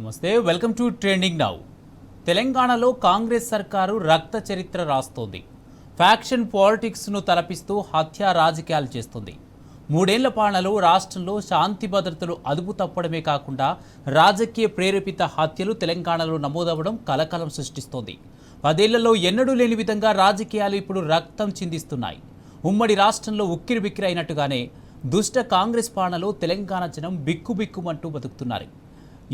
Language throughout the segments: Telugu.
నమస్తే, వెల్కమ్ టు ట్రెండింగ్ నౌ. తెలంగాణలో కాంగ్రెస్ సర్కారు రక్త చరిత్ర రాస్తోంది. ఫ్యాక్షన్ పాలిటిక్స్ను తలపిస్తూ హత్య రాజకీయాలు చేస్తుంది. 3 ఏళ్ల పాలనలో రాష్ట్రంలో శాంతి భద్రతలు అదుపు తప్పడమే కాకుండా రాజకీయ ప్రేరేపిత హత్యలు తెలంగాణలో నమోదవ్వడం కలకలం సృష్టిస్తోంది. 10 ఏళ్లలో ఎన్నడూ లేని విధంగా రాజకీయాలు ఇప్పుడు రక్తం చిందిస్తున్నాయి. ఉమ్మడి రాష్ట్రంలో ఉక్కిరిబిక్కిరి అయినట్టుగానే దుష్ట కాంగ్రెస్ పాలనలో తెలంగాణ జనం బిక్కుబిక్కుమంటూ బతుకుతున్నారు.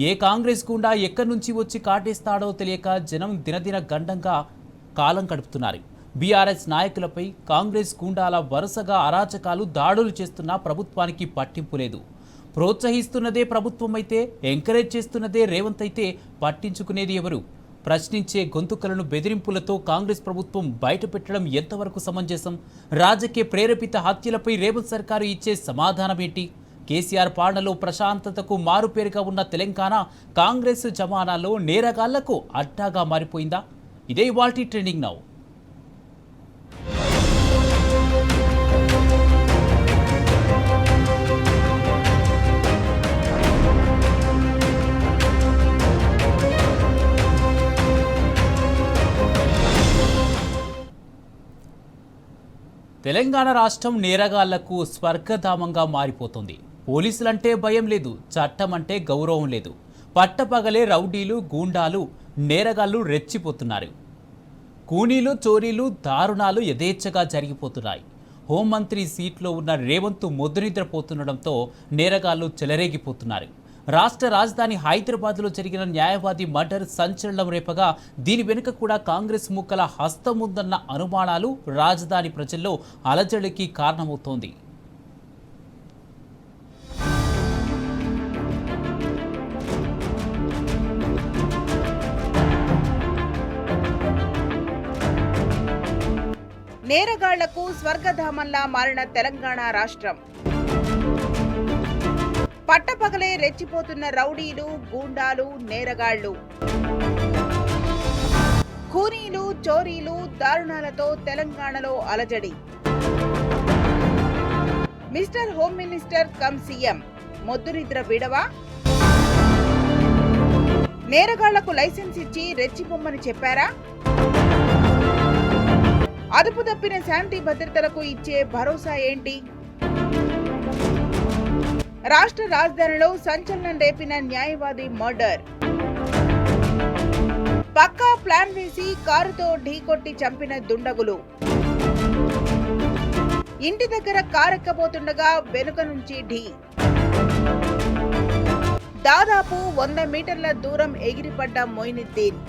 ఏ కాంగ్రెస్ గుండా ఎక్కడి నుంచి వచ్చి కాటేస్తాడో తెలియక జనం దినదిన గండంగా కాలం గడుపుతున్నారు. బీఆర్ఎస్ నాయకులపై కాంగ్రెస్ గుండాల వరుసగా అరాచకాలు దాడులు చేస్తున్నా ప్రభుత్వానికి పట్టింపు లేదు. ప్రోత్సహిస్తున్నదే ప్రభుత్వం అయితే, ఎంకరేజ్ చేస్తున్నదే రేవంత్ అయితే పట్టించుకునేది ఎవరు? ప్రశ్నించే గొంతుకలను బెదిరింపులతో కాంగ్రెస్ ప్రభుత్వం బయటపెట్టడం ఎంతవరకు సమంజసం? రాజకీయ ప్రేరేపిత హత్యలపై రేవంత్ సర్కారు ఇచ్చే సమాధానం ఏంటి? కేసీఆర్ పాలనలో ప్రశాంతతకు మారుపేరుగా ఉన్న తెలంగాణ కాంగ్రెస్ జమానాలో నేరగాళ్లకు అడ్డాగా మారిపోయిందా? ఇదే ఇవాల్టి ట్రెండింగ్ నౌ. తెలంగాణ రాష్ట్రం నేరగాళ్లకు స్వర్గధామంగా మారిపోతుంది. పోలీసులంటే భయం లేదు, చట్టం అంటే గౌరవం లేదు. పట్టపగలే రౌడీలు, గూండాలు, నేరగాళ్లు రెచ్చిపోతున్నారు. కూనీలు, చోరీలు, దారుణాలు యథేచ్ఛగా జరిగిపోతున్నాయి. హోంమంత్రి సీట్లో ఉన్న రేవంత్ మొద్దునిద్రపోతుండడంతో నేరగాళ్లు చెలరేగిపోతున్నారు. రాష్ట్ర రాజధాని హైదరాబాద్లో జరిగిన న్యాయవాది మర్డర్ సంచలనం రేపగా దీని వెనుక కూడా కాంగ్రెస్ ముక్కల హస్తం ఉందన్న అనుమానాలు రాజధాని ప్రజల్లో అలజడికి కారణమవుతోంది. నేరగాళ్లకు స్వర్గధామంలా మారిన తెలంగాణ రాష్ట్రం. పట్టపగలే రెచ్చిపోతున్న రౌడీలు, గూండాలు, నేరగాళ్లు, ఖూనీలు, చోరీలు, దారుణాలతో తెలంగాణలో అలజడి. Mister home minister cum CM మొద్దునిద్ర విడవా? నేరగాళ్లకు లైసెన్స్ ఇచ్చి రెచ్చిపోమ్మని చెప్పారా? అదుపు తప్పిన శాంతి భద్రతలకు ఇచ్చే భరోసా ఏంటి? రాష్ట్ర రాజధానిలో సంచలనం రేపిన న్యాయవాది మర్డర్. పక్కా ప్లాన్ వేసి కారుతో ఢీకొట్టి చంపిన దుండగులు. ఇంటి దగ్గర కారెక్కబోతుండగా వెనుక నుంచి ఢీ. దాదాపు 100 మీటర్ల దూరం ఎగిరిపడ్డ మొయినుద్దీన్.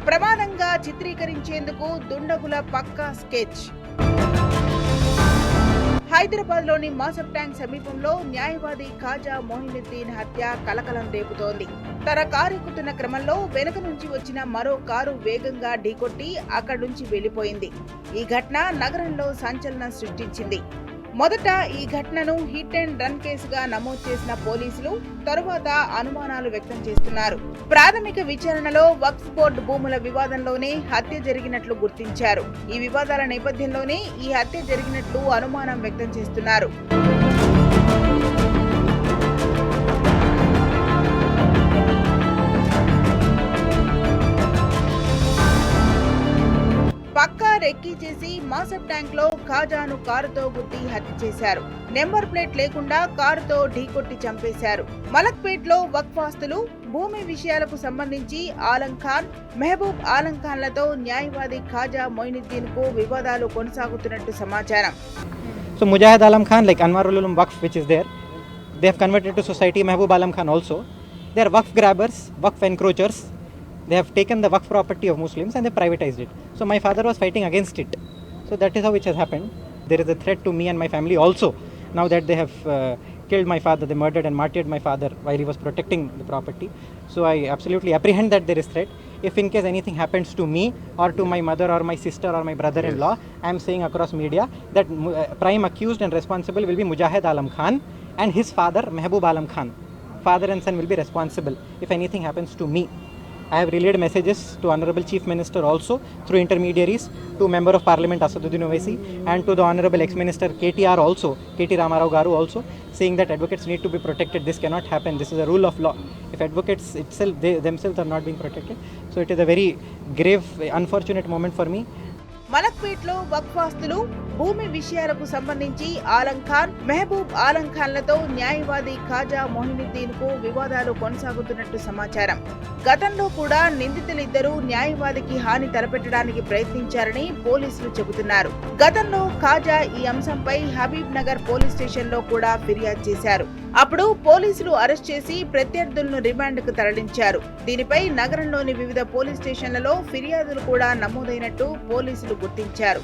ప్రమాదంగా చిత్రీకరించేందుకు దుండగుల పక్కా స్కెచ్. హైదరాబాద్ లోని మాసబ్ ట్యాంక్ సమీపంలో న్యాయవాది ఖాజా మొయినుద్దీన్ హత్య కలకలం రేపుతోంది. తన కారు ఎక్కుతున్న క్రమంలో వెనుక నుంచి వచ్చిన మరో కారు వేగంగా ఢీకొట్టి అక్కడి నుంచి వెళ్లిపోయింది. ఈ ఘటన నగరంలో సంచలనం సృష్టించింది. మొదట ఈ ఘటనను హిట్ అండ్ రన్ కేసుగా నమోదు చేసిన పోలీసులు తరువాత అనుమానాలు వ్యక్తం చేస్తున్నారు. ప్రాథమిక విచారణలో వక్ఫ్ బోర్డు భూముల వివాదంలోనే హత్య జరిగినట్లు గుర్తించారు. ఈ వివాదాల నేపథ్యంలోనే ఈ హత్య జరిగినట్లు అనుమానం వ్యక్తం చేస్తున్నారు. పక్కా రెక్కీ చేసి మాసబ్ ట్యాంక్ లో ఖాజాను కారుతో గుద్ది హత్య చేశారు. నెంబర్ ప్లేట్ లేకుండా కారుతో ఢీకొట్టి చంపేశారు. మలక్పేట్ లో వక్ఫ్ ఆస్తులు, భూమి విషయాలకు సంబంధించి ఆలం ఖాన్, మెహబూబ్ ఆలం ఖాన్లతో న్యాయవాది ఖాజా మొయినుద్దీన్ కు వివాదాలు కొనసాగుతున్నట్టు సమాచారం. So Mujahid Alam Khan, like Anwarul Ulum Waqf which is there, they have converted to society. Mehboob Alam Khan also. They are Waqf grabbers, Waqf encroachers. They have taken the Waqf property of Muslims and they privatized it. So my father was fighting against it. So that is how it has happened. There is a threat to me and my family also. Now that they have killed my father, they murdered and martyred my father while he was protecting the property. So I absolutely apprehend that there is threat. If in case anything happens to me or to my mother or my sister or my brother-in-law, I am saying across media that prime accused and responsible will be Mujahid Alam Khan and his father Mehboob Alam Khan. Father and son will be responsible if anything happens to me. I have relayed messages to Honorable Chief Minister also through intermediaries, to Member of Parliament Asaduddin Owaisi and to the Honorable Ex-Minister KTR also, KT Ramarao Garu also, saying that advocates need to be protected. This cannot happen. This is a rule of law. If advocates itself, they themselves are not being protected, so it is a very grave, unfortunate moment for me. మలక్పేట్లో వక్ఫాస్తులు భూమి విషయాలకు సంబంధించి ఆలం ఖాన్, మెహబూబ్ ఆలం ఖాన్లతో న్యాయవాది ఖాజా మొహినుద్దీన్ కు వివాదాలు కొనసాగుతున్నట్టు సమాచారం. గతంలో కూడా నిందితులిద్దరూ న్యాయవాదికి హాని తలపెట్టడానికి ప్రయత్నించారని పోలీసులు చెబుతున్నారు. గతంలో ఖాజా ఈ అంశంపై హబీబ్ నగర్ పోలీస్ స్టేషన్ లో కూడా ఫిర్యాదు చేశారు. అప్పుడు పోలీసులు అరెస్ట్ చేసి ప్రత్యర్థులను రిమాండ్ కు తరలించారు. దీనిపై నగరంలోని వివిధ పోలీస్ స్టేషన్లలో ఫిర్యాదులు కూడా నమోదైనట్టు పోలీసులు గుర్తించారు.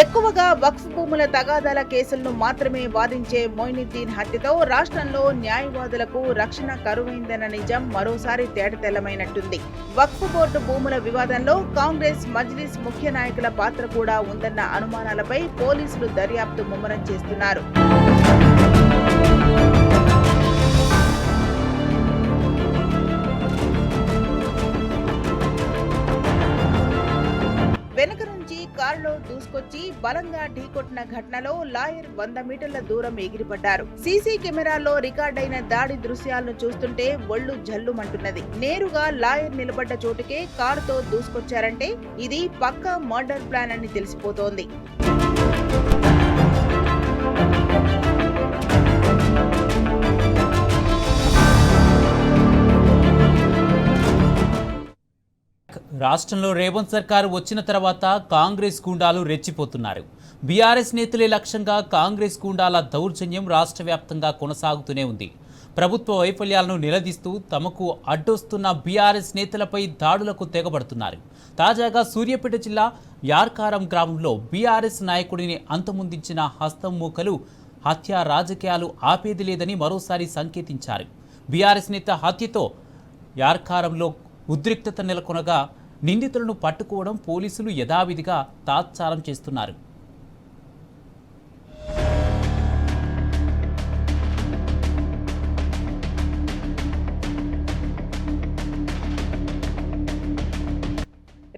ఎక్కువగా వక్ఫ్ భూముల తగాదాల కేసులను మాత్రమే వాదించే మొయినుద్దీన్ హత్యతో రాష్ట్రంలో న్యాయవాదులకు రక్షణ కరువైందన్న నిజం మరోసారి తేటతెల్లమైనట్టుంది. వక్ఫ్ బోర్డు భూముల వివాదంలో కాంగ్రెస్, మజ్లిస్ ముఖ్య నాయకుల పాత్ర కూడా ఉందన్న అనుమానాలపై పోలీసులు దర్యాప్తు ముమ్మరం చేస్తున్నారు. వెనుక నుంచి కారులో దూసుకొచ్చి బలంగా ఢీకొట్టిన ఘటనలో లాయర్ 100 మీటర్ల దూరం ఎగిరిపడ్డారు. సీసీ కెమెరాల్లో రికార్డైన దాడి దృశ్యాలను చూస్తుంటే ఒళ్ళు జల్లుమంటున్నది. నేరుగా లాయర్ నిలబడ్డ చోటుకే కారుతో దూసుకొచ్చారంటే ఇది పక్కా మర్డర్ ప్లాన్ అని తెలిసిపోతోంది. రాష్ట్రంలో రేవంత్ సర్కారు వచ్చిన తర్వాత కాంగ్రెస్ గూండాలు రెచ్చిపోతున్నారు. బీఆర్ఎస్ నేతలే లక్ష్యంగా కాంగ్రెస్ గూండాల దౌర్జన్యం రాష్ట్ర వ్యాప్తంగా కొనసాగుతూనే ఉంది. ప్రభుత్వ వైఫల్యాలను నిలదీస్తూ తమకు అడ్డొస్తున్న బీఆర్ఎస్ నేతలపై దాడులకు తెగబడుతున్నారు. తాజాగా సూర్యాపేట జిల్లా యార్కారం గ్రామంలో బీఆర్ఎస్ నాయకుడిని అంతమొందించిన హస్తం మూకలు హత్య రాజకీయాలు ఆపేది లేదని మరోసారి సంకేతించారు. బీఆర్ఎస్ నేత హత్యతో యార్కారంలో ఉద్రిక్తత నెలకొనగా నిందితులను పట్టుకోవడం పోలీసులు యథావిధిగా తాత్సారం చేస్తున్నారు.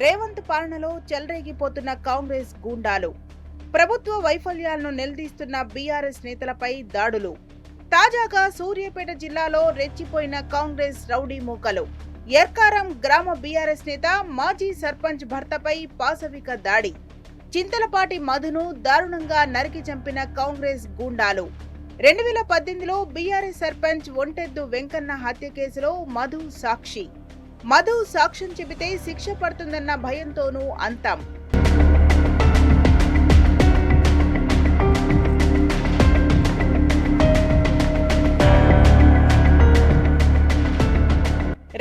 రేవంత్ పాలనలో చెలరేగిపోతున్న కాంగ్రెస్ గూండాలు, ప్రభుత్వ వైఫల్యాలను నిలదీస్తున్న బీఆర్ఎస్ నేతలపై దాడులు. తాజాగా సూర్యాపేట జిల్లాలో రెచ్చిపోయిన కాంగ్రెస్ రౌడీ మూకలు. యార్కారం గ్రామ బీఆర్ఎస్ నేత మాజీ సర్పంచ్ భర్తపై పాశవిక దాడి. చింతలపాటి మధును దారుణంగా నరికి చంపిన కాంగ్రెస్ గూండాలు. 2018లో బీఆర్ఎస్ సర్పంచ్ ఒంటెద్దు వెంకన్న హత్య కేసులో మధు సాక్షి. మధు సాక్ష్యం చెబితే శిక్ష పడుతుందన్న భయంతోనూ అంతం.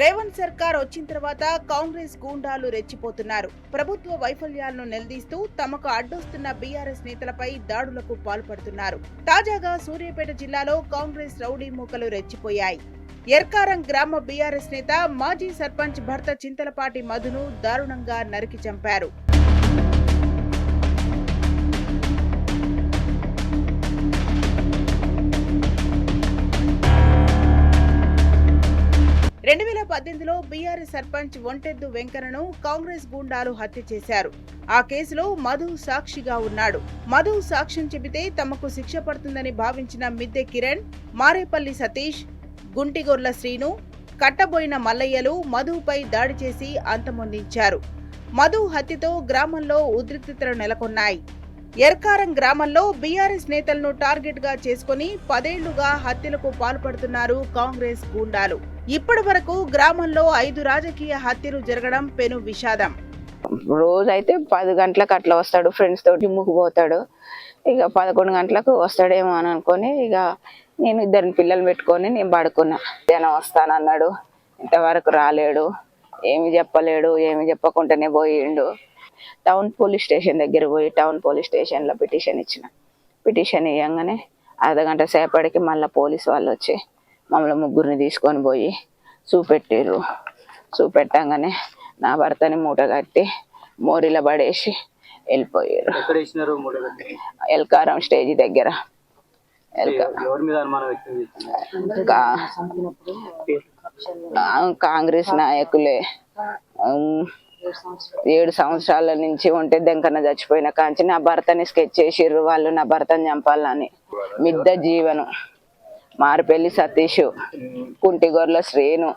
రేవంత్ సర్కార్ వచ్చిన తర్వాత కాంగ్రెస్ గూండాలు రెచ్చిపోతున్నారు. ప్రభుత్వ వైఫల్యాలను నిలదీస్తూ తమకు అడ్డొస్తున్న బీఆర్ఎస్ నేతలపై దాడులకు పాల్పడుతున్నారు. తాజాగా సూర్యాపేట జిల్లాలో కాంగ్రెస్ రౌడీ మూకలు రెచ్చిపోయాయి. యార్కారం గ్రామ బీఆర్ఎస్ నేత మాజీ సర్పంచ్ భర్త చింతలపాటి మధును దారుణంగా నరికి చంపారు. 2018లో బీఆర్ఎస్ సర్పంచ్ ఒంటెద్దు వెంకన్నను కాంగ్రెస్ గూండాలు హత్య చేశారు. ఆ కేసులో మధు సాక్షిగా ఉన్నాడు. మధు సాక్ష్యం చెబితే తమకు శిక్ష పడుతుందని భావించిన మిద్దె కిరణ్, మారేపల్లి సతీష్, గుంటిగొర్ల శ్రీను, కట్టబోయిన మల్లయ్యలు మధుపై దాడి చేసి అంతమొందించారు. మధు హత్యతో గ్రామంలో ఉద్రిక్తతలు నెలకొన్నాయి. యార్కారం గ్రామంలో బీఆర్ఎస్ నేతలను టార్గెట్ గా చేసుకుని 10 ఏళ్లుగా హత్యలకు పాల్పడుతున్నారు కాంగ్రెస్ గూండాలు. ఇప్పటి వరకు గ్రామంలో 5 రాజకీయ హత్యలు జరగడం పెను విషాదం. రోజైతే 10 గంటలకు అట్లా వస్తాడు, ఫ్రెండ్స్ తోటి జిమ్ముకు పోతాడు. ఇక 11 గంటలకు వస్తాడేమో అని అనుకొని ఇక నేను 2 పిల్లలు పెట్టుకొని నేను పడుకున్నా. జనం వస్తానన్నాడు, ఇంతవరకు రాలేడు, ఏమి చెప్పలేడు, ఏమి చెప్పకుండానే పోయిండు. టౌన్ పోలీస్ స్టేషన్ దగ్గర పోయి టౌన్ పోలీస్ స్టేషన్లో పిటిషన్ ఇచ్చిన. పిటిషన్ ఇవ్వగానే అర్ధగంట సేపటికి మళ్ళీ పోలీసు వాళ్ళు వచ్చి మమ్మల్ని ముగ్గురిని తీసుకొని పోయి చూపెట్టిర్రు. చూపెట్టంగానే నా భర్తని మూట కట్టి మోరిలో పడేసి వెళ్ళిపోయారు. ఎల్కారం స్టేజ్ దగ్గర. కాంగ్రెస్ నాయకులే 7 సంవత్సరాల నుంచి ఉంటే దెంకన్న చచ్చిపోయిన కాంచి నా భర్తని స్కెచ్ చేసిర్రు వాళ్ళు, నా భర్తని చంపాలని. మిద్ద జీవను, మారుపెల్లి సతీష్, కుంటిగొర్ల శ్రీను,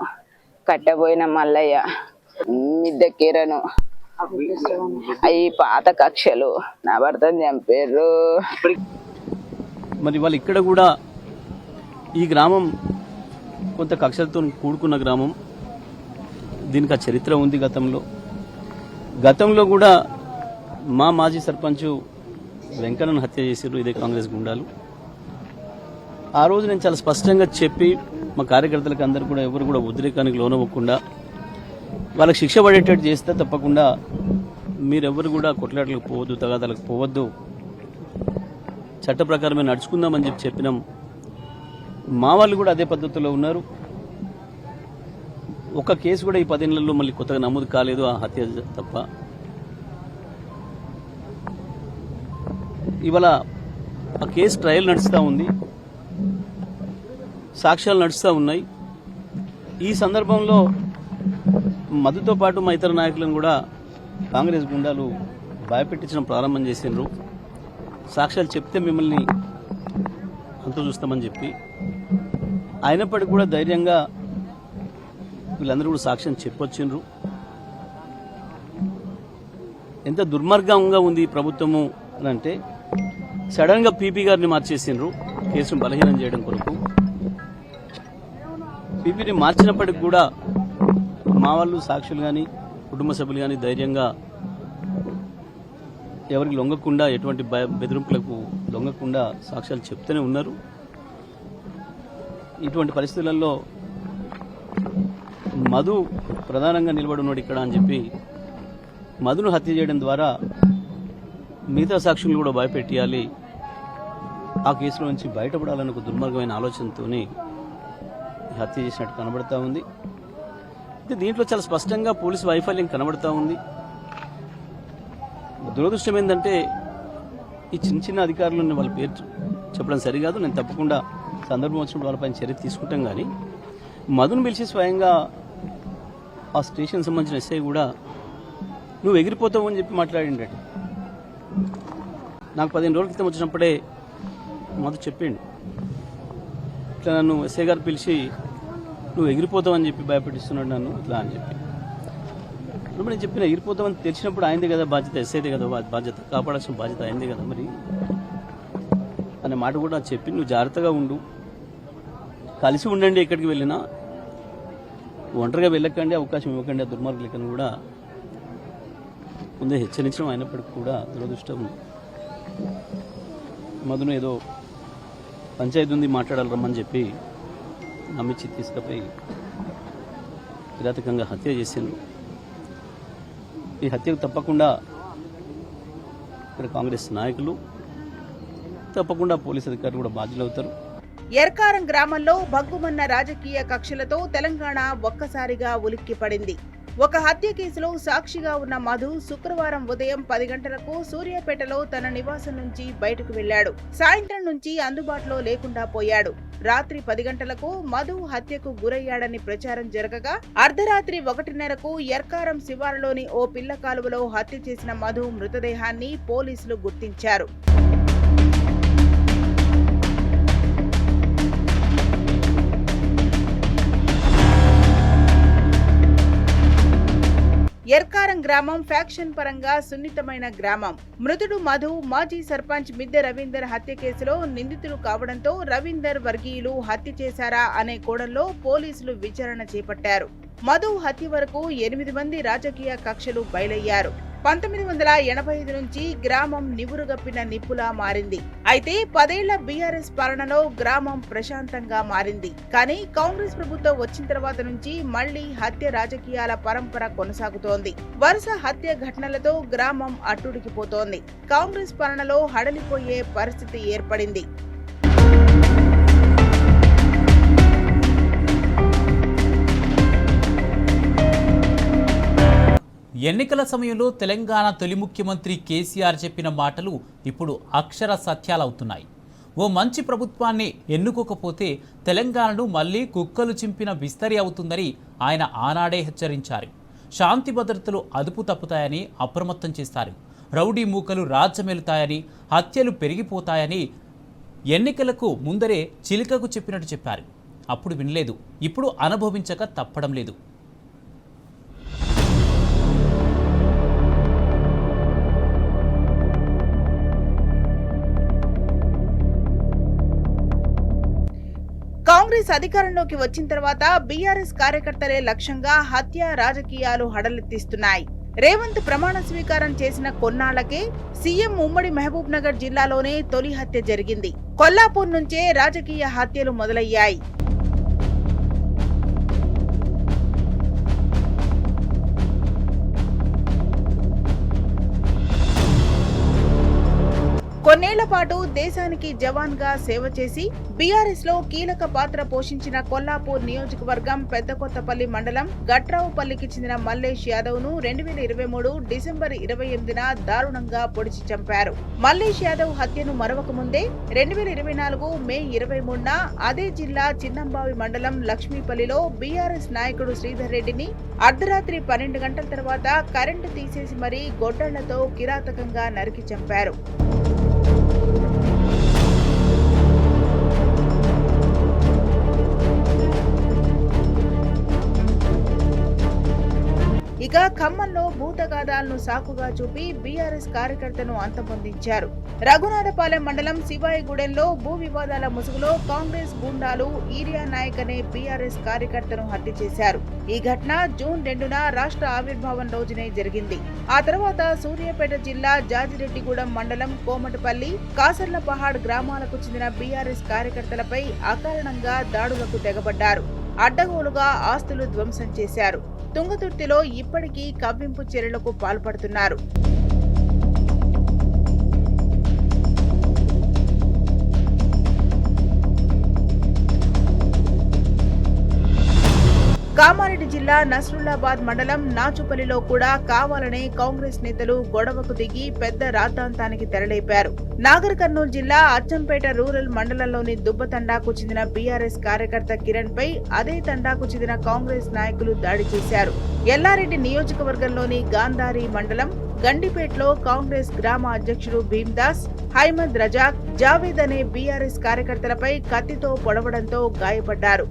కట్టబోయిన మల్లయ్య, మిద్ద కిరణు, అవి పాత కక్షలు, నా భర్తని చంపారు. మరి వాళ్ళు ఇక్కడ కూడా ఈ గ్రామం కొంత కక్షలతో కూడుకున్న గ్రామం. దీనికి ఆ చరిత్ర ఉంది. గతంలో కూడా మా మాజీ సర్పంచ్ వెంకన్నను హత్య చేశారు ఇదే కాంగ్రెస్ గుండాలు. ఆ రోజు నేను చాలా స్పష్టంగా చెప్పి మా కార్యకర్తలకు అందరూ కూడా ఎవరు కూడా ఉద్రేకానికి లోనవ్వకుండా వాళ్ళకి శిక్ష పడేటట్టు చేస్తే తప్పకుండా మీరెవరు కూడా కొట్లాటలకు పోవద్దు, తగాదాలకు పోవద్దు, చట్ట ప్రకారమే నడుచుకుందామని చెప్పినాం. మా వాళ్ళు కూడా అదే పద్ధతిలో ఉన్నారు. ఒక కేసు కూడా ఈ 10 నెలల్లో మళ్ళీ కొత్తగా నమోదు కాలేదు, ఆ హత్య తప్ప. ఇవాళ ఆ కేసు ట్రయల్ నడుస్తూ ఉంది, సాక్ష్యాలు నడుస్తూ ఉన్నాయి. ఈ సందర్భంలో మధుతో పాటు మా ఇతర నాయకులను కూడా కాంగ్రెస్ గుండాలు భయపెట్టించడం ప్రారంభం చేసిండ్రు. సాక్ష్యాలు చెప్తే మిమ్మల్ని అంత చూస్తామని చెప్పి, అయినప్పటికీ కూడా ధైర్యంగా వీళ్ళందరూ కూడా సాక్ష్యం చెప్పొచ్చిండ్రు. ఎంత దుర్మార్గంగా ఉంది ఈ ప్రభుత్వము అని అంటే, సడన్గా పీపీ గారిని మార్చేసిండ్రు కేసును బలహీనం చేయడం కొరకు. పీపీని మార్చినప్పటికి కూడా మా వాళ్ళు సాక్షులు కానీ కుటుంబ సభ్యులు కానీ ధైర్యంగా ఎవరికి లొంగకుండా, ఎటువంటి బెదిరింపులకు లొంగకుండా సాక్ష్యాలు చెప్తూనే ఉన్నారు. ఇటువంటి పరిస్థితులలో మధు ప్రధానంగా నిలబడి ఉన్నాడు ఇక్కడ అని చెప్పి మధును హత్య చేయడం ద్వారా మిగతా సాక్షులను కూడా భయపెట్టియాలి, ఆ కేసులో నుంచి బయటపడాలని ఒక దుర్మార్గమైన ఆలోచనతోనే హత్య చేసినట్టు కనబడతా ఉంది. అయితే దీంట్లో చాలా స్పష్టంగా పోలీసు వైఫల్యం కనబడతా ఉంది. దురదృష్టం ఏంటంటే ఈ చిన్న అధికారులను వాళ్ళ పేరు చెప్పడం సరికాదు. నేను తప్పకుండా సందర్భం వచ్చినప్పుడు వాళ్ళపైన చర్య తీసుకుంటాం. కానీ మధును పిలిచి స్వయంగా ఆ స్టేషన్ సంబంధించిన ఎస్ఐ కూడా నువ్వు ఎగిరిపోతావు అని చెప్పి మాట్లాడిండట. నాకు 15 రోజుల క్రితం వచ్చినప్పుడే మధు చెప్పిండు, ఇట్లా నన్ను ఎస్ఐ గారు పిలిచి నువ్వు ఎగిరిపోతావు అని చెప్పి భయపెట్టిస్తున్నాడు నన్ను ఇట్లా అని చెప్పి. ఇప్పుడు నేను చెప్పిన ఎగిరిపోతామని తెలిసినప్పుడు ఆయనదే కదా బాధ్యత, ఎస్ఐదే కదా బాధ్యత, కాపాడాల్సిన బాధ్యత ఆయనదే కదా మరి అనే మాట కూడా చెప్పి నువ్వు జాగ్రత్తగా ఉండు, కలిసి ఉండండి, ఎక్కడికి వెళ్ళినా ఒంటరిగా వెళ్ళకండి, అవకాశం ఇవ్వకండి ఆ దుర్మార్గులకని కూడా ముందే హెచ్చరించడం. అయినప్పటికీ కూడా దురదృష్టం మధును ఏదో పంచాయతీ ఉంది మాట్లాడాలి రమ్మని చెప్పి నమ్మించి తీసుకుపోయి కిరాతకంగా హత్య చేసింది. ఈ హత్యకు తప్పకుండా ఇక్కడ కాంగ్రెస్ నాయకులు, తప్పకుండా పోలీసు అధికారులు కూడా బాధ్యులవుతారు. ఎర్కారం గ్రామంలో భగ్గుమన్న రాజకీయ కక్షలతో తెలంగాణ ఒక్కసారిగా ఉలిక్కిపడింది. ఒక హత్య కేసులో సాక్షిగా ఉన్న మధు శుక్రవారం ఉదయం 10 గంటలకు సూర్యాపేటలో తన నివాసం నుంచి బయటకు వెళ్లాడు. సాయంత్రం నుంచి అందుబాటులో లేకుండా పోయాడు. రాత్రి 10 గంటలకు మధు హత్యకు గురయ్యాడని ప్రచారం జరగగా అర్ధరాత్రి 1:30కు ఎర్కారం శివారులోని ఓ పిల్ల కాలువలో హత్య చేసిన మధు మృతదేహాన్ని పోలీసులు గుర్తించారు. ఎర్కారం గ్రామం ఫ్యాక్షన్ పరంగా సున్నితమైన గ్రామం. మృతుడు మధు మాజీ సర్పంచ్ మిద్దె రవీందర్ హత్య కేసులో నిందితులు కావడంతో రవీందర్ వర్గీయులు హత్య చేశారా అనే కోణంలో పోలీసులు విచారణ చేపట్టారు. మధు హత్య వరకు 8 మంది రాజకీయ కక్షలు బయలయ్యారు. 1985 నుంచి గ్రామం నివురుగప్పిన నిప్పులా మారింది. అయితే 10 ఏళ్ల బీఆర్ఎస్ పాలనలో గ్రామం ప్రశాంతంగా మారింది. కానీ కాంగ్రెస్ ప్రభుత్వం వచ్చిన తర్వాత నుంచి మళ్లీ హత్య రాజకీయాల పరంపర కొనసాగుతోంది. వరుస హత్య ఘటనలతో గ్రామం అట్టుడికిపోతోంది. కాంగ్రెస్ పాలనలో హడలిపోయే పరిస్థితి ఏర్పడింది. ఎన్నికల సమయంలో తెలంగాణ తొలి ముఖ్యమంత్రి కేసీఆర్ చెప్పిన మాటలు ఇప్పుడు అక్షర సత్యాలవుతున్నాయి. ఓ మంచి ప్రభుత్వాన్ని ఎన్నుకోకపోతే తెలంగాణను మళ్లీ కుక్కలు చింపిన విస్తరి అవుతుందని ఆయన ఆనాడే హెచ్చరించారు. శాంతి భద్రతలు అదుపు తప్పుతాయని అప్రమత్తం చేశారు. రౌడీ మూకలు రాజ్యమేలుతాయని, హత్యలు పెరిగిపోతాయని ఎన్నికలకు ముందరే చిలుకకు చెప్పినట్టు చెప్పారు. అప్పుడు వినలేదు, ఇప్పుడు అనుభవించక తప్పడం లేదు. కాంగ్రెస్ అధికారంలోకి వచ్చిన తర్వాత బీఆర్ఎస్ కార్యకర్తలే లక్ష్యంగా హత్య రాజకీయాలు హడలెత్తిస్తున్నాయి. రేవంత్ ప్రమాణ స్వీకారం చేసిన కొన్నాళ్లకే సీఎం ఉమ్మడి మహబూబ్ నగర్ జిల్లాలోనే తొలి హత్య జరిగింది. కొల్లాపూర్ నుంచే రాజకీయ హత్యలు మొదలయ్యాయి. కొన్నేళ్ల పాటు దేశానికి జవాన్ గా సేవ చేసి బీఆర్ఎస్ లో కీలక పాత్ర పోషించిన కొల్లాపూర్ నియోజకవర్గం పెద్దకొత్తపల్లి మండలం గట్రావుపల్లికి చెందిన మల్లేష్ యాదవ్ ను 2023 డిసెంబర్ 28న దారుణంగా పొడిచి చంపారు. మల్లేష్ యాదవ్ హత్యను మరవక ముందే 2024 మే 23న అదే జిల్లా చిన్నంబావి మండలం లక్ష్మీపల్లిలో బీఆర్ఎస్ నాయకుడు శ్రీధర్ రెడ్డిని అర్ధరాత్రి 12 గంటల తర్వాత కరెంటు తీసేసి మరీ గొడ్డళ్లతో కిరాతకంగా నరికి చంపారు. ఇక ఖమ్మంలో భూతగాదాలను సాకుగా చూపి బీఆర్ఎస్ కార్యకర్తను అంతమొందించారు. రఘునాథపాలెం మండలం శివాయిగూడెంలో భూ వివాదాల ముసుగులో కాంగ్రెస్ గూండాలు ఈరియా నాయక్ అనే బీఆర్ఎస్ కార్యకర్తను హత్య చేశారు. ఈ ఘటన జూన్ 2న రాష్ట్ర ఆవిర్భావం రోజునే జరిగింది. ఆ తర్వాత సూర్యాపేట జిల్లా జాజిరెడ్డిగూడెం మండలం కోమటపల్లి, కాసర్లపహాడ్ గ్రామాలకు చెందిన బీఆర్ఎస్ కార్యకర్తలపై అకారణంగా దాడులకు తెగబడ్డారు. అడ్డగోలుగా ఆస్తులు ధ్వంసం చేశారు. తుంగతుర్తిలో ఇప్పటికీ కవ్వింపు చర్యలకు పాల్పడుతున్నారు. కామారెడ్డి జిల్లా నస్రుల్లాబాద్ మండలం నాచుపల్లిలో కూడా కావాలనే కాంగ్రెస్ నేతలు గొడవకు దిగి పెద్ద రాద్ధాంతానికి తెరలేపారు. నాగర్ కర్నూలు జిల్లా అచ్చంపేట రూరల్ మండలంలోని దుబ్బతండాకు చెందిన బీఆర్ఎస్ కార్యకర్త కిరణ్ పై అదే తండాకు చెందిన కాంగ్రెస్ నాయకులు దాడి చేశారు. ఎల్లారెడ్డి నియోజకవర్గంలోని గాంధారి మండలం గండిపేటలో కాంగ్రెస్ గ్రామ అధ్యక్షుడు భీమ్దాస్, హైమద్ రజాక్, జావేద్ అనే బీఆర్ఎస్ కార్యకర్తలపై కత్తితో పొడవడంతో గాయపడ్డారు.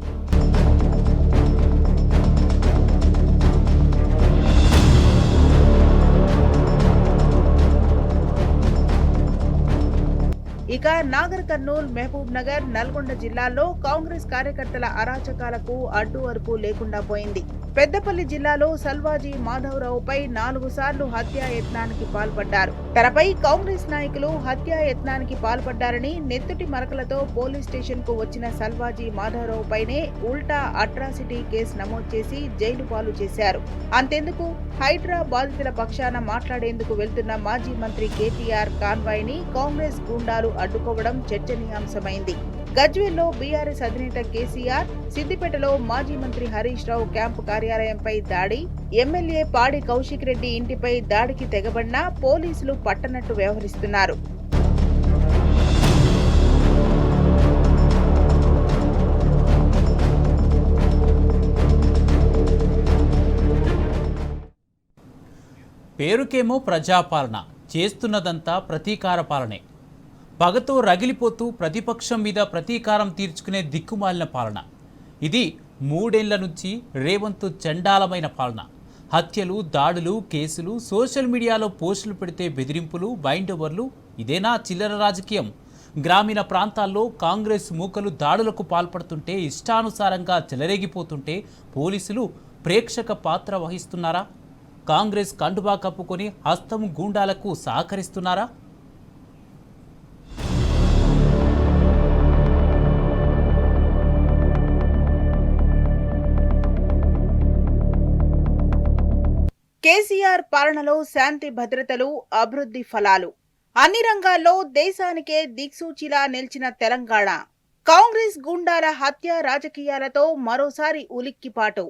ఇక నాగర్ కర్నూల్, మహబూబ్ నగర్, నల్గొండ జిల్లాల్లో కాంగ్రెస్ కార్యకర్తల అరాచకాలకు అడ్డు అరుపు లేకుండా పోయింది. పెద్దపల్లి జిల్లాలో సల్వాజీ మాధవరావుపై 4 సార్లు హత్యాయత్నానికి పాల్పడ్డారు. తనపై కాంగ్రెస్ నాయకులు హత్యాయత్నానికి పాల్పడ్డారని నెత్తుటి మరకలతో పోలీస్ స్టేషన్ కు వచ్చిన సల్వాజీ మాధవరావుపైనే ఉల్టా అట్రాసిటీ కేసు నమోదు చేసి జైలు పాలు చేశారు. అంతెందుకు, హైడ్రా బాధితుల పక్షాన మాట్లాడేందుకు వెళ్తున్న మాజీ మంత్రి కేటీఆర్ కాన్వాయ్ ని కాంగ్రెస్ గూండాలు అడ్డుకోవడం చర్చనీయాంశమైంది. గజ్వేల్లో బీఆర్ఎస్ అధినేత కేసీఆర్, సిద్దిపేటలో మాజీ మంత్రి హరీష్ రావు క్యాంపు కార్యాలయంపై దాడి, ఎమ్మెల్యే పాడి కౌశిక్ రెడ్డి ఇంటిపై దాడికి తెగబడినా పోలీసులు పట్టనట్టు వ్యవహరిస్తున్నారు. పేరుకేమో ప్రజాపాలన, చేస్తున్నదంతా ప్రతీకార పాలనే. పగతో రగిలిపోతూ ప్రతిపక్షం మీద ప్రతీకారం తీర్చుకునే దిక్కుమాలిన పాలన. ఇది 3 ఏళ్ల నుంచి రేవంత్ చండాలమైన పాలన. హత్యలు, దాడులు, కేసులు, సోషల్ మీడియాలో పోస్టులు పెడితే బెదిరింపులు, బైండోవర్లు, ఇదేనా చిల్లర రాజకీయం? గ్రామీణ ప్రాంతాల్లో కాంగ్రెస్ మూకలు దాడులకు పాల్పడుతుంటే, ఇష్టానుసారంగా చెలరేగిపోతుంటే పోలీసులు ప్రేక్షక పాత్ర వహిస్తున్నారా? కాంగ్రెస్ కండువా కప్పుకొని హస్తం గూండాలకు సహకరిస్తున్నారా? కేసీఆర్ పాలనలో శాంతి భద్రతలు, అభివృద్ధి ఫలాలు, అన్ని రంగాల్లో దేశానికే దిక్సూచిలా నిలిచిన తెలంగాణ. కాంగ్రెస్ గూండాల హత్య రాజకీయాలతో మరోసారి ఉలిక్కిపాటు.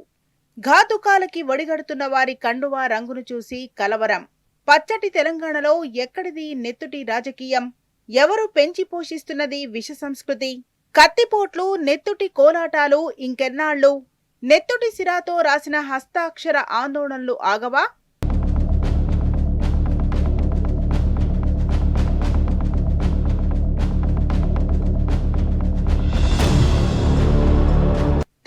ఘాతుకాలకి ఒడిగడుతున్న వారి కండువా రంగును చూసి కలవరం. పచ్చటి తెలంగాణలో ఎక్కడిది నెత్తుటి రాజకీయం? ఎవరు పెంచి పోషిస్తున్నది విష సంస్కృతి? కత్తిపోట్లు, నెత్తుటి కోలాటాలు ఇంకెన్నాళ్ళు? నెత్తుటి సిరాతో రాసిన హస్తాక్షర ఆందోళనలు ఆగవా?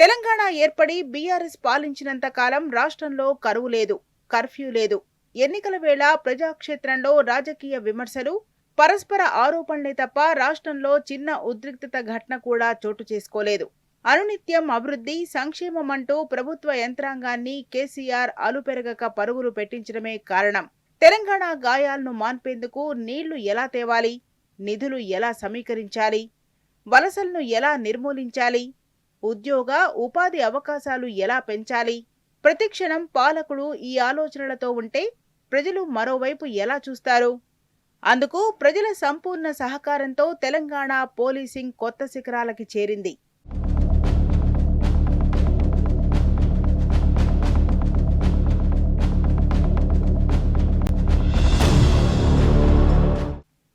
తెలంగాణ ఏర్పడి బీఆర్ఎస్ పాలించినంత కాలం రాష్ట్రంలో కరువు లేదు, కర్ఫ్యూ లేదు. ఎన్నికల వేళ ప్రజాక్షేత్రంలో రాజకీయ విమర్శలు, పరస్పర ఆరోపణలే తప్ప రాష్ట్రంలో చిన్న ఉద్రిక్తత ఘటన కూడా చోటు చేసుకోలేదు. అనునిత్యం అభివృద్ధి, సంక్షేమం అంటూ ప్రభుత్వ యంత్రాంగాన్ని కేసీఆర్ అలుపెరగక పరుగులు పెట్టించడమే కారణం. తెలంగాణ గాయాలను మాన్పేందుకు నీళ్లు ఎలా తేవాలి, నిధులు ఎలా సమీకరించాలి, వలసలను ఎలా నిర్మూలించాలి, ఉద్యోగ ఉపాధి అవకాశాలు ఎలా పెంచాలి, ప్రతిక్షణం పాలకుడు ఈ ఆలోచనలతో ఉంటే ప్రజలు మరోవైపు ఎలా చూస్తారు? అందుకు ప్రజల సంపూర్ణ సహకారంతో తెలంగాణ పోలీసింగ్ కొత్త శిఖరాలకి చేరింది.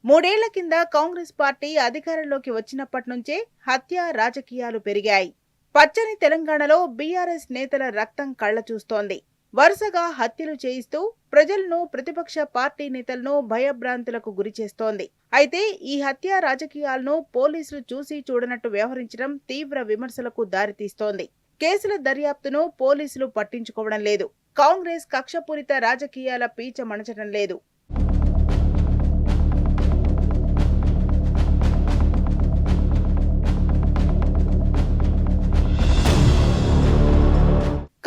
మూడేళ్ల కింద కాంగ్రెస్ పార్టీ అధికారంలోకి వచ్చినప్పటి నుంచే హత్య రాజకీయాలు పెరిగాయి. పచ్చని తెలంగాణలో బీఆర్ఎస్ నేతల రక్తం కళ్ల చూస్తోంది. వరుసగా హత్యలు చేయిస్తూ ప్రజలను, ప్రతిపక్ష పార్టీ నేతలను భయభ్రాంతులకు గురిచేస్తోంది. అయితే ఈ హత్య రాజకీయాలను పోలీసులు చూసి చూడనట్టు వ్యవహరించడం తీవ్ర విమర్శలకు దారితీస్తోంది. కేసుల దర్యాప్తును పోలీసులు పట్టించుకోవడం లేదు. కాంగ్రెస్ కక్షపూరిత రాజకీయాల పీచ మణచడం లేదు.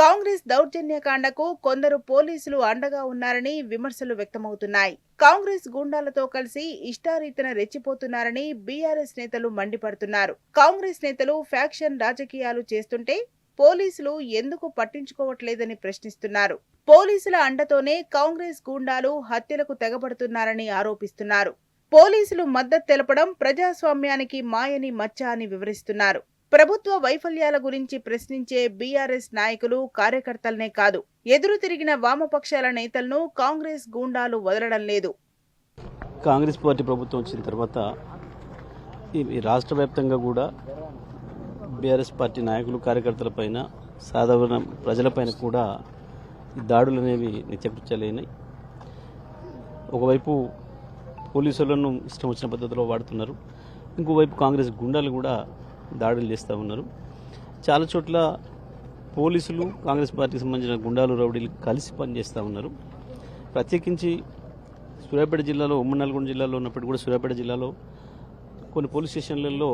కాంగ్రెస్ దౌర్జన్యకాండకు కొందరు పోలీసులు అండగా ఉన్నారని విమర్శలు వ్యక్తమవుతున్నాయి. కాంగ్రెస్ గూండాలతో కలిసి ఇష్టారీతన రెచ్చిపోతున్నారని బీఆర్ఎస్ నేతలు మండిపడుతున్నారు. కాంగ్రెస్ నేతలు ఫ్యాక్షన్ రాజకీయాలు చేస్తుంటే పోలీసులు ఎందుకు పట్టించుకోవట్లేదని ప్రశ్నిస్తున్నారు. పోలీసుల అండతోనే కాంగ్రెస్ గూండాలు హత్యలకు తెగబడుతున్నారని ఆరోపిస్తున్నారు. పోలీసులు మద్దతు తెలపడం ప్రజాస్వామ్యానికి మాయని మచ్చ అని వివరిస్తున్నారు. ప్రభుత్వ వైఫల్యాల గురించి ప్రశ్నించే బీఆర్ఎస్ నాయకులు, కార్యకర్తలనే కాదు, ఎదురు తిరిగిన వామపక్షాల నేతలను కాంగ్రెస్ గూండాలు వదలడం లేదు. కాంగ్రెస్ పార్టీ ప్రభుత్వం వచ్చిన తర్వాత ఈ రాష్ట్ర వ్యాప్తంగా కూడా బీఆర్ఎస్ పార్టీ నాయకులు, కార్యకర్తల పైన, సాధారణ ప్రజలపైన కూడా ఈ దాడులు అనేవి నిత్యకృత్యాలైనాయి. ఒకవైపు పోలీసులను ఇష్టం వచ్చిన పద్ధతిలో వాడుతున్నారు, ఇంకోవైపు కాంగ్రెస్ గుండాలు కూడా దాడులు చేస్తూ ఉన్నారు. చాలా చోట్ల పోలీసులు, కాంగ్రెస్ పార్టీకి సంబంధించిన గుండాలు, రౌడీలు కలిసి పనిచేస్తూ ఉన్నారు. ప్రత్యేకించి సూర్యాపేట జిల్లాలో, ఉమ్మడి నల్గొండ జిల్లాలో ఉన్నప్పుడు కూడా సూర్యాపేట జిల్లాలో కొన్ని పోలీస్ స్టేషన్లలో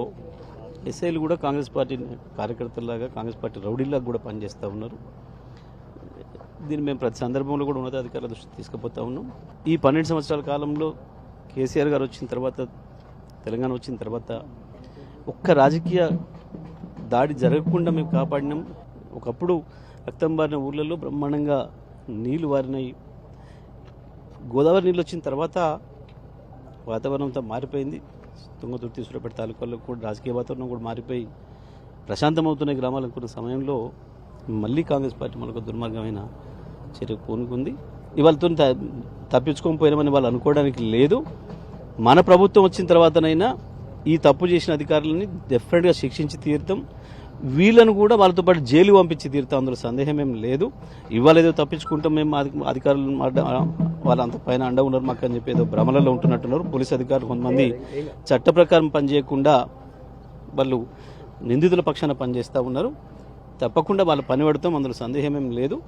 ఎస్ఐలు కూడా కాంగ్రెస్ పార్టీ కార్యకర్తలాగా, కాంగ్రెస్ పార్టీ రౌడీలాగా కూడా పనిచేస్తూ ఉన్నారు. దీన్ని మేము ప్రతి సందర్భంలో కూడా ఉన్నతాధికారుల దృష్టికి తీసుకుపోతా ఉన్నాం. ఈ 12 సంవత్సరాల కాలంలో కేసీఆర్ గారు వచ్చిన తర్వాత, తెలంగాణ వచ్చిన తర్వాత ఒక్క రాజకీయ దాడి జరగకుండా మేము కాపాడినాం. ఒకప్పుడు రక్తం బారిన ఊర్లలో బ్రహ్మాండంగా నీళ్లు వారినాయి. గోదావరి నీళ్ళు వచ్చిన తర్వాత వాతావరణం అంతా మారిపోయింది. తుంగతుర్తి, సూర్యాపేట తాలూకాల్లో కూడా రాజకీయ వాతావరణం కూడా మారిపోయి ప్రశాంతమవుతున్న గ్రామాలు అనుకున్న సమయంలో మళ్ళీ కాంగ్రెస్ పార్టీ మనకు దుర్మార్గమైన చర్య పూనుకుంది. ఇవాళతో తప్పించుకొని పోయినామని వాళ్ళు అనుకోవడానికి లేదు. మన ప్రభుత్వం వచ్చిన తర్వాతనైనా ఈ తప్పు చేసిన అధికారులని డెఫినెట్గా శిక్షించి తీరుతాం. వీళ్ళను కూడా వాళ్ళతో పాటు జైలు పంపించి తీరుతాం, అందులో సందేహం ఏం లేదు. ఇవాళ ఏదో తప్పించుకుంటాం మేము, అధికారులు వాళ్ళు అంత పైన అండ ఉన్నారు మాకు అని చెప్పి ఏదో భ్రమలలో ఉంటున్నట్టున్నారు. పోలీసు అధికారులు కొంతమంది చట్ట ప్రకారం పనిచేయకుండా వాళ్ళు నిందితుల పక్షాన పనిచేస్తూ ఉన్నారు. తప్పకుండా వాళ్ళ పని పడతాం, అందులో సందేహం ఏం లేదు.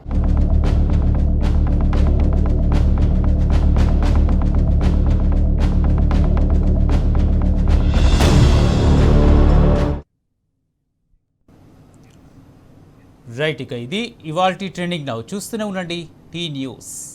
రైట్, ఇక ఇది ఇవాల్టి ట్రెండింగ్ నౌ. చూస్తూనే ఉండండి టీ న్యూస్.